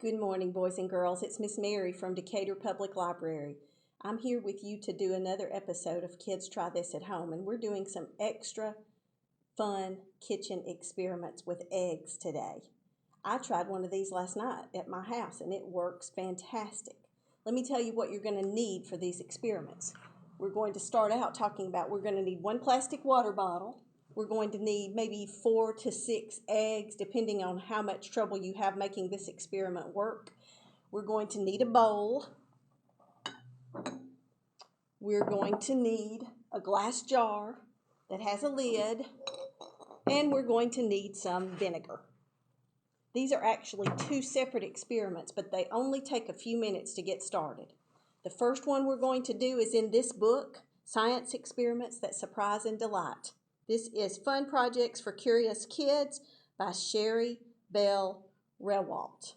Good morning, boys and girls. It's Miss Mary from Decatur Public Library. I'm here with you to do another episode of Kids Try This at Home, and we're doing some extra fun kitchen experiments with eggs today. I tried one of these last night at my house, and it works fantastic. Let me tell you what you're going to need for these experiments. We're going to start out talking about we're going to need one plastic water bottle. We're going to need maybe 4 to 6 eggs, depending on how much trouble you have making this experiment work. We're going to need a bowl. We're going to need a glass jar that has a lid. And we're going to need some vinegar. These are actually 2 separate experiments, but they only take a few minutes to get started. The first one we're going to do is in this book, Science Experiments That Surprise and Delight. This is Fun Projects for Curious Kids by Sherry Bell Rewalt.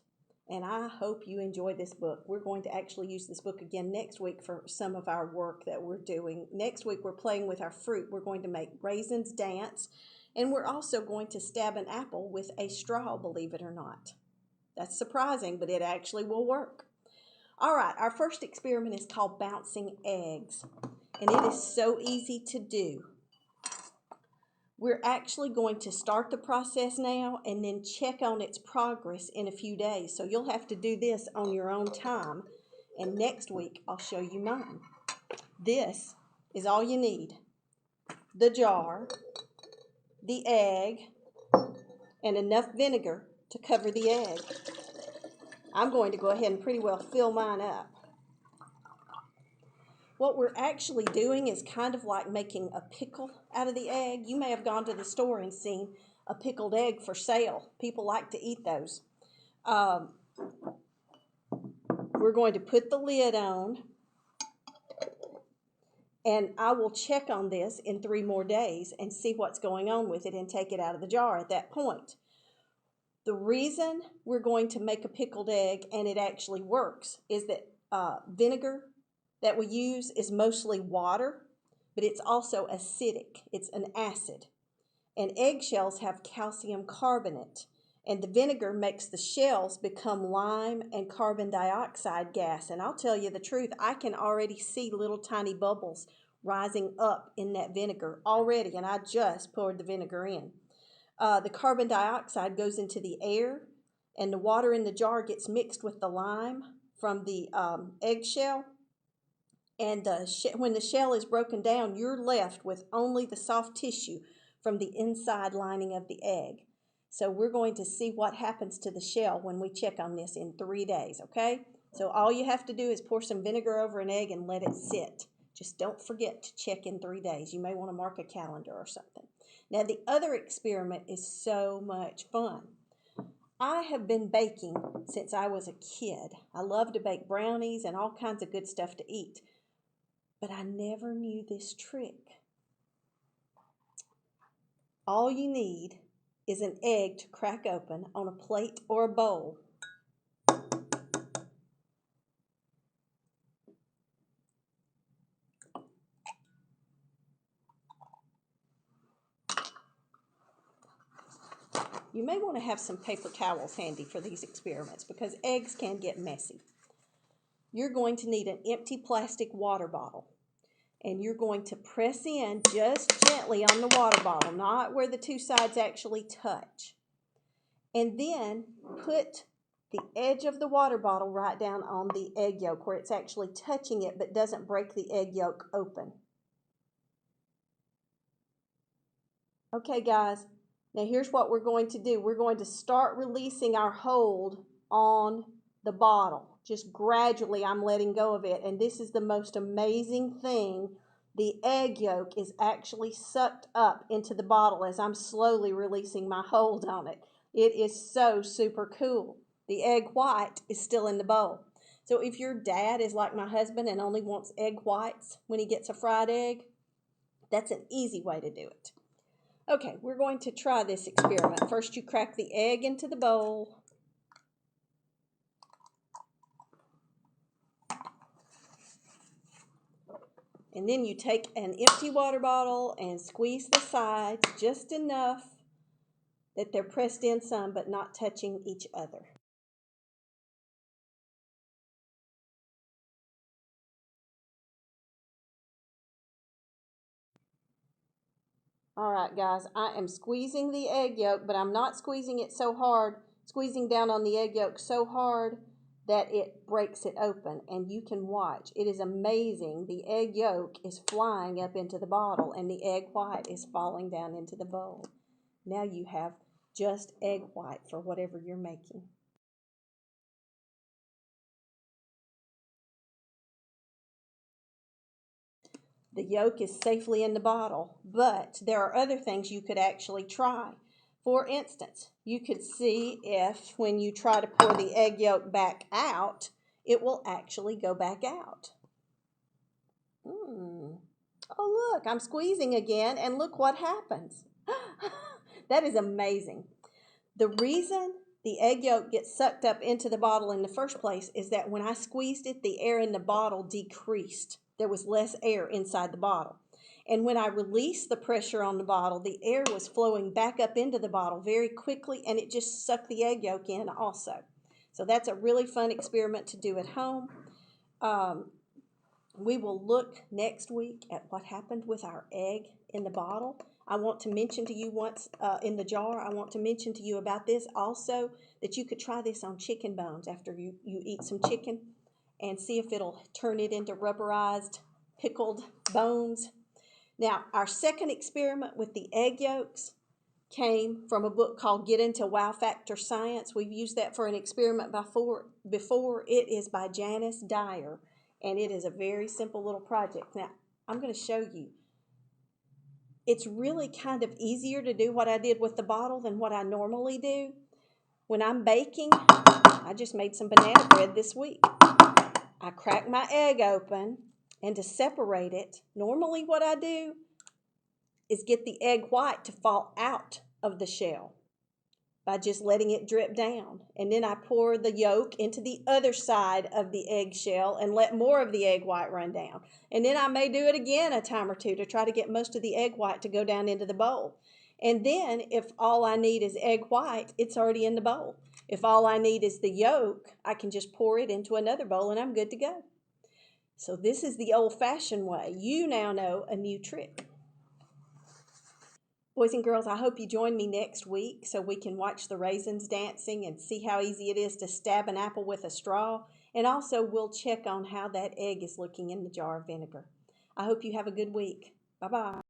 And I hope you enjoy this book. We're going to actually use this book again next week for some of our work that we're doing. Next week we're playing with our fruit. We're going to make raisins dance. And we're also going to stab an apple with a straw, believe it or not. That's surprising, but it actually will work. All right, our first experiment is called bouncing eggs. And it is so easy to do. We're actually going to start the process now and then check on its progress in a few days. So you'll have to do this on your own time. And next week, I'll show you mine. This is all you need. The jar, the egg, and enough vinegar to cover the egg. I'm going to go ahead and pretty well fill mine up. What we're actually doing is kind of like making a pickle out of the egg. You may have gone to the store and seen a pickled egg for sale. People like to eat those. We're going to put the lid on, and I will check on this in 3 more days and see what's going on with it and take it out of the jar at that point. The reason we're going to make a pickled egg, and it actually works, is that vinegar that we use is mostly water, but it's also acidic. It's an acid. And eggshells have calcium carbonate, and the vinegar makes the shells become lime and carbon dioxide gas. And I'll tell you the truth, I can already see little tiny bubbles rising up in that vinegar already, and I just poured the vinegar in. The carbon dioxide goes into the air, and the water in the jar gets mixed with the lime from the eggshell. And when the shell is broken down, you're left with only the soft tissue from the inside lining of the egg. So we're going to see what happens to the shell when we check on this in 3 days, okay? So all you have to do is pour some vinegar over an egg and let it sit. Just don't forget to check in 3 days. You may want to mark a calendar or something. Now, the other experiment is so much fun. I have been baking since I was a kid. I love to bake brownies and all kinds of good stuff to eat. But I never knew this trick. All you need is an egg to crack open on a plate or a bowl. You may want to have some paper towels handy for these experiments because eggs can get messy. You're going to need an empty plastic water bottle. And you're going to press in just gently on the water bottle, not where the 2 sides actually touch. And then put the edge of the water bottle right down on the egg yolk where it's actually touching it but doesn't break the egg yolk open. Okay, guys, now here's what we're going to do. We're going to start releasing our hold on the bottle. Just gradually I'm letting go of it, and this is the most amazing thing. The egg yolk is actually sucked up into the bottle as I'm slowly releasing my hold on it. It is so super cool. The egg white is still in the bowl. So if your dad is like my husband and only wants egg whites when he gets a fried egg, that's an easy way to do it. Okay, we're going to try this experiment. First you crack the egg into the bowl. And then you take an empty water bottle and squeeze the sides just enough that they're pressed in some but not touching each other. All right, guys, I am squeezing the egg yolk, but I'm not squeezing it so hard, squeezing down on the egg yolk so hard that it breaks it open. And you can watch. It is amazing. The egg yolk is flying up into the bottle, and the egg white is falling down into the bowl. Now you have just egg white for whatever you're making. The yolk is safely in the bottle, but there are other things you could actually try. For instance, you could see if when you try to pour the egg yolk back out, it will actually go back out. Oh, look, I'm squeezing again, and look what happens. That is amazing. The reason the egg yolk gets sucked up into the bottle in the first place is that when I squeezed it, the air in the bottle decreased. There was less air inside the bottle. And when I released the pressure on the bottle, the air was flowing back up into the bottle very quickly, and it just sucked the egg yolk in also. So that's a really fun experiment to do at home. We will look next week at what happened with our egg in the bottle. I want to mention to you once in the jar, I want to mention to you about this also, that you could try this on chicken bones after you eat some chicken and see if it'll turn it into rubberized pickled bones. Now, our second experiment with the egg yolks came from a book called Get Into Wow Factor Science. We've used that for an experiment before. It is by Janice Dyer, and it is a very simple little project. Now, I'm going to show you. It's really kind of easier to do what I did with the bottle than what I normally do. When I'm baking, I just made some banana bread this week. I crack my egg open, and to separate it, normally what I do is get the egg white to fall out of the shell by just letting it drip down. And then I pour the yolk into the other side of the eggshell and let more of the egg white run down. And then I may do it again a time or two to try to get most of the egg white to go down into the bowl. And then if all I need is egg white, it's already in the bowl. If all I need is the yolk, I can just pour it into another bowl and I'm good to go. So this is the old-fashioned way. You now know a new trick. Boys and girls, I hope you join me next week so we can watch the raisins dancing and see how easy it is to stab an apple with a straw. And also we'll check on how that egg is looking in the jar of vinegar. I hope you have a good week. Bye-bye.